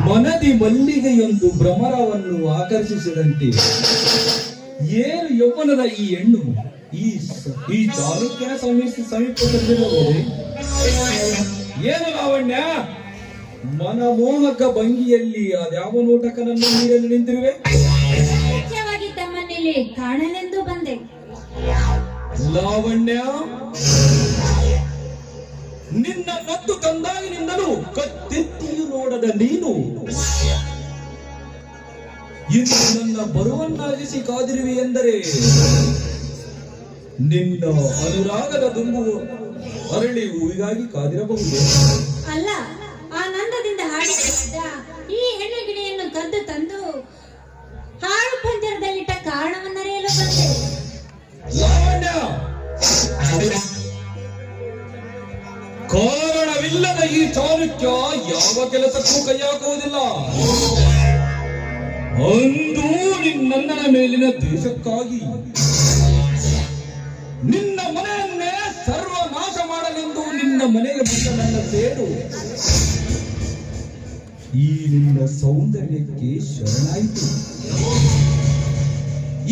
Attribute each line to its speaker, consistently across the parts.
Speaker 1: ಮನದಿ ಮಲ್ಲಿಗೆಯೊಂದು ಭ್ರಮರವನ್ನು ಆಕರ್ಷಿಸಿದಂತೆ ಏನು ಯೌವನದ ಈ ಹೆಣ್ಣು ಈ ಚಾಲುಕ್ಯನ ಸಮೀಪದಲ್ಲಿರಬಹುದೇ? ಏನು ಲಾವಣ್ಯ, ಮನಮೋಹಕ ಭಂಗಿಯಲ್ಲಿ ಅದ್ಯಾವ ನೋಟಕನನ್ನು ನೀರಲು ನಿಂತಿರುವೆ?
Speaker 2: ತಮ್ಮನಲ್ಲಿ ಕಾಣಲೆಂದು ಬಂದೆ.
Speaker 1: ಲಾವಣ್ಯ, ನಿನ್ನ ಮತ್ತು ಕಂದಾಗಿನಿಂದಲೂ ಕತ್ತೆತ್ತಿಯೂ ನೋಡದ ನೀನು ಇಂದು ನನ್ನ ಬರುವನ್ನಾಗಿಸಿ ಕಾದಿರುವೆ ಎಂದರೆ ನಿನ್ನ ಅನುರಾಗದ ದುಂಬು ಅರಳಿ ಹೂವಿಗಾಗಿ ಕಾದಿರಬಹುದು.
Speaker 2: ಅಲ್ಲ, ಆನಂದದಿಂದ ಹಾಡಿದ ಈ ಹೆಣ್ಣು ಗಿಣಿಯನ್ನು ಕದ್ದು ತಂದು ಹಾಳು ಪಂಜರದಲ್ಲಿಟ್ಟ ಕಾರಣವನ್ನರಿಯಲು ಬಂದೆ.
Speaker 1: ಲಾವಣ್ಯ, ಕಾರಣವಿಲ್ಲದ ಈ ಚಾಲುಕ್ಯ ಯಾವ ಕೆಲಸಕ್ಕೂ ಕೈ ಹಾಕುವುದಿಲ್ಲ. ಅಂದು ನಿನ್ನಣ್ಣನ ಮೇಲಿನ ದ್ವೇಷಕ್ಕಾಗಿ ನಿನ್ನ ಮನೆಯನ್ನೇ ಸರ್ವನಾಶ ಮಾಡಲೆಂದು ನಿನ್ನ ಮನೆಗೆ ಬಂದ ನನ್ನ ಸೇಡು ಈ ನಿನ್ನ ಸೌಂದರ್ಯಕ್ಕೆ ಶರಣಾಯಿತು.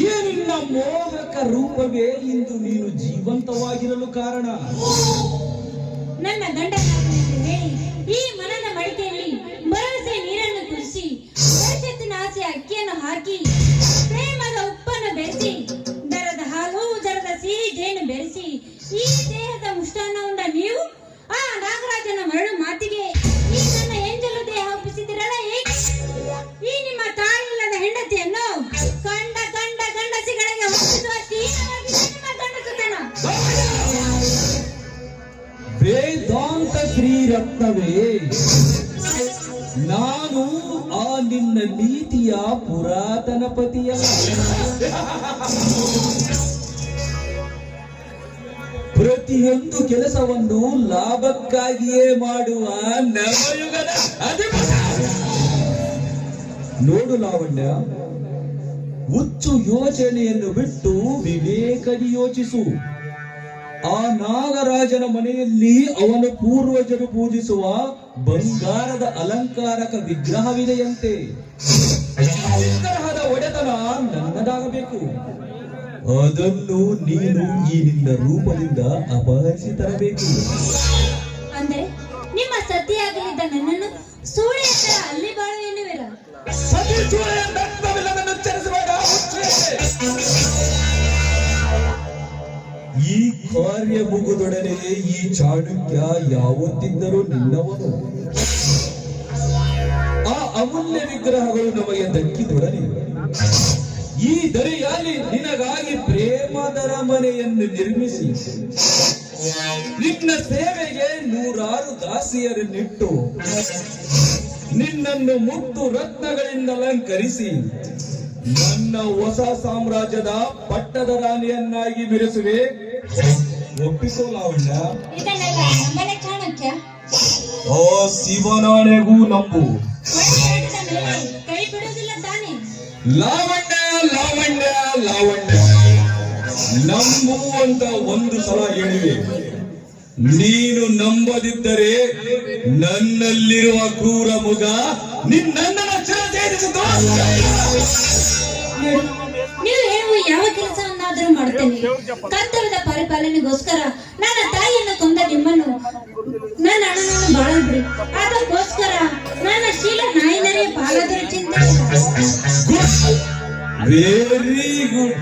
Speaker 1: ಈ ನಿನ್ನ ಮೋಹಕ ರೂಪವೇ ಇಂದು ನೀನು ಜೀವಂತವಾಗಿರಲು ಕಾರಣ.
Speaker 2: ನನ್ನ ಗಂಡನ ಹೇಳಿ ಈ ಮನದ ಮಡಿಕೆಯಲ್ಲಿ ಭರವಸೆ ನೀರನ್ನು ಕುಡಿಸಿ ಬೆಳಚೆತ್ತಿನ ಆಸೆ ಅಕ್ಕಿಯನ್ನು ಹಾಕಿ ಪ್ರೇಮದ ಉಪ್ಪನ್ನು ಬೆರೆಸಿ ದರದ ಹಾಲು ದರದ ಸಿಹಿ ಜೇನು ಬೆರೆಸಿ ಈ ದೇಹದ ಮುಷ್ಟಾನ್ನ ಉಂಡ ನೀವು ಆ ನಾಗರಾಜನ ಮರಳು ಮಾತಿಗೆ ಈ ನನ್ನ ಎಂಜಲು ದೇಹ ಒಪ್ಪಿಸಿದಿರಲ್ಲ. ಈ ನಿಮ್ಮ ತಾಯಿಲ್ಲದ ಹೆಂಡತಿಯನ್ನು ಕಂಡ ಕಂಡ ಗಂಡಸಿಗಳಿಗೆ ಒಪ್ಪಿಸುವ ತೀವ್ರವಾಗಿ ನಿಮ್ಮ ಗಂಡಸುತನ.
Speaker 1: ವೇದಾಂತ ಶ್ರೀರತ್ನವೇ, ನಾನು ಆ ನಿನ್ನ ನೀತಿಯ ಪುರಾತನ ಪತಿಯಲ್ಲ. ಪ್ರತಿಯೊಂದು ಕೆಲಸವನ್ನು ಲಾಭಕ್ಕಾಗಿಯೇ ಮಾಡುವ ನವಯುಗದ ಅಧಿಪತಿ. ನೋಡು ಲಾವಣ್ಯ, ಹುಚ್ಚು ಯೋಚನೆಯನ್ನು ಬಿಟ್ಟು ವಿವೇಕದಿ ಯೋಚಿಸು. ಆ ನಾಗರಾಜನ ಮನೆಯಲ್ಲಿ ಅವನು ಪೂರ್ವಜರು ಪೂಜಿಸುವ ಬಂಗಾರದ ಅಲಂಕಾರಕ ವಿಗ್ರಹವಿದೆಯಂತೆ. ವಿಗ್ರಹದ ಒಡೆತನ ನನ್ನದಾಗಬೇಕು. ಅದನ್ನು ನೀನು ಈ ನಿನ್ನ ರೂಪದಿಂದ ಅಪಹರಿಸಿ ತರಬೇಕು.
Speaker 2: ಅಂದರೆ ನಿಮ್ಮ ಸತಿಯಾಗಲಿದ್ದ ನನ್ನನ್ನು ಸೂಳೆ ಅಲ್ಲಿ ಬಾಳು ಎನ್ನುವಿರ?
Speaker 1: ಸತಿ ಸೂಳೆ ಅರ್ಥವಿಲ್ಲದನ್ನು ಉಚ್ಚರಿಸಬೇಡ. ಈ ಕಾರ್ಯ ಮುಗುದೊಡನೆ ಈ ಚಾಣಕ್ಯ ಯಾವತ್ತಿದ್ದರೂ ನಿನ್ನವನು. ಆ ಅಮೂಲ್ಯ ವಿಗ್ರಹಗಳು ನಮಗೆ ದಕ್ಕಿದೊಡನೆ ಈ ದರಿಯಲ್ಲಿ ನಿನಗಾಗಿ ಪ್ರೇಮದರ ಮನೆಯನ್ನು ನಿರ್ಮಿಸಿ ನಿನ್ನ ಸೇವೆಗೆ 100 ದಾಸಿಯರನ್ನಿಟ್ಟು ನಿನ್ನನ್ನು ಮುತ್ತು ರತ್ನಗಳಿಂದ ಅಲಂಕರಿಸಿ ನನ್ನ ಹೊಸ ಸಾಮ್ರಾಜ್ಯದ ಪಟ್ಟದ ರಾಣಿಯನ್ನಾಗಿ ಮೆರೆಸುವೆ. ಒಪ್ಪಿಸೋ ಲಾವಣ್ಯ.
Speaker 2: ಚಾಣಕ್ಯ,
Speaker 1: ಓ ಶಿವನಾಣೆಗೂ ನಂಬು.
Speaker 2: ಕೈ ಬಿಡುವುದಿಲ್ಲ ತಾನೆ?
Speaker 1: ಲಾವಣ್ಯ ಲಾವಣ್ಯ ಲಾವಣ್ಯ, ನಂಬು ಅಂತ ಒಂದು ಸಲ ಹೇಳಿವೆ. ನೀನು ನಂಬದಿದ್ದರೆ ನನ್ನಲ್ಲಿರುವ ಕ್ರೂರ ಮುಗ ನಿನ್ನನ್ನು ಛೇದಿಸಿತು.
Speaker 2: ನೀವು ಹೇಳುವ ಯಾವ ಕೆಲಸವನ್ನಾದರೂ ಮಾಡುತ್ತೇನೆ. ಕರ್ತವ್ಯದ ಪರಿಪಾಲನೆಗೋಸ್ಕರ ನನ್ನ ತಾಯಿಯನ್ನು ಕೊಂದ ನಿಮ್ಮನ್ನು ನನ್ನ ಅಣ್ಣನನ್ನು ಬಾಳಬಿಡಿ. ಅದಕ್ಕೋಸ್ಕರ ನನ್ನ ಶೀಲ ನಾಯಿನರೇ ಪಾಲಾದರೂ ಚಿಂತೆ.
Speaker 1: Very good.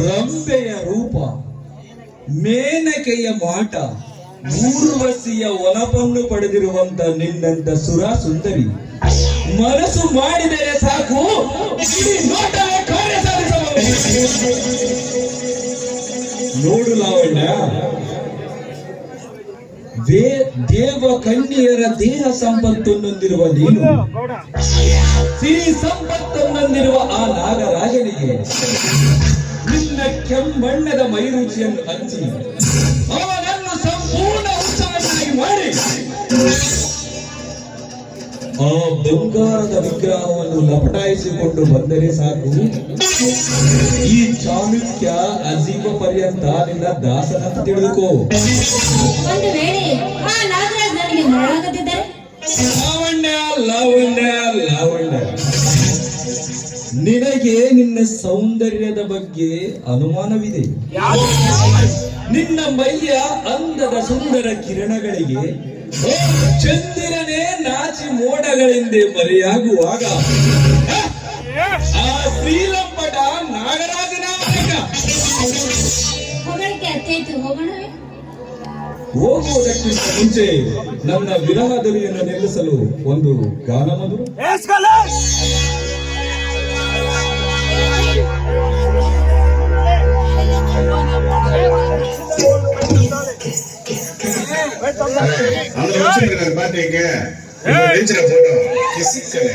Speaker 1: ರಂಬೆಯ ರೂಪ, ಮೇನಕೆಯ ಮಾಟ, ಊರ್ವಶಿಯ ಒಲಪನ್ನು ಪಡೆದಿರುವಂತ ನಿನ್ನಂತ ಸುರ ಸುಂದರಿ ಮನಸ್ಸು ಮಾಡಿದರೆ ಸಾಕು, ನೋಟವೇ ಕಾರ್ಯ ಸಾಧಿಸಬಹುದು. ನೋಡು ಲಾವಣ್ಯ, ದೇವ ಕನ್ಯೆಯರ ದೇಹ ಸಂಪತ್ತನ್ನೊಂದಿರುವ ನೀನು ಸಿರಿ ಸಂಪತ್ತನ್ನೊಂದಿರುವ ಆ ನಾಗರಾಜನಿಗೆ ನಿನ್ನ ಕೆಂಬಣ್ಣದ ಮೈರುಚಿಯನ್ನು ಹಂಚಿ ಅವನನ್ನು ಸಂಪೂರ್ಣ ಉತ್ಸಾಹನಾಗಿ ಮಾಡಿ ಆ ಬಂಗಾರದ ವಿಗ್ರಹವನ್ನು ಲಪಟಾಯಿಸಿಕೊಂಡು ಬಂದರೆ ಸಾಕು, ಈ ಚಾಣಕ್ಯ ಅಜೀವ ಪರ್ಯಂತ ನಿನ್ನ ದಾಸನಂತ ತಿಳಿದುಕೋ.
Speaker 2: ಒಂದು ವೇಳೆ ಆ ನಾಗರಾಜ್ ನನಗೆ ನೆರಳಾಗದಿದ್ದರೆ
Speaker 1: ಲಾವಣ್ಯ ಲಾವಣ್ಯ ಲಾವಣ್ಯ, ನಿನಗೆ ನಿನ್ನ ಸೌಂದರ್ಯದ ಬಗ್ಗೆ ಅನುಮಾನವಿದೆ. ನಿನ್ನ ಮೈಯ ಅಂದದ ಸುಂದರ ಕಿರಣಗಳಿಗೆ ಓ ಚಂದಿರನೇ ನಾಚಿ ಮೋಡಗಳಿಂದ ಮರೆಯಾಗುವಾಗ ಆ ಶ್ರೀಲಂಪಟ ನಾಗರಾಜನ ಮಗ.
Speaker 2: ಹೊಗಳಿಕೆ ಅತ್ಯಾಯ್ತು, ಹೋಗೋಣವೇ?
Speaker 1: ಹೋಗುವುದಕ್ಕಿಂತ ಮುಂಚೆ ನನ್ನ ವಿರಹ ಧ್ವನಿಯನ್ನು ನಿಲ್ಲಿಸಲು ಒಂದು ಗಾನ ಮೊದಲು.
Speaker 3: அந்த வச்சிருக்கிறார் பாத்தீங்க போட்டோ கிசிக்கல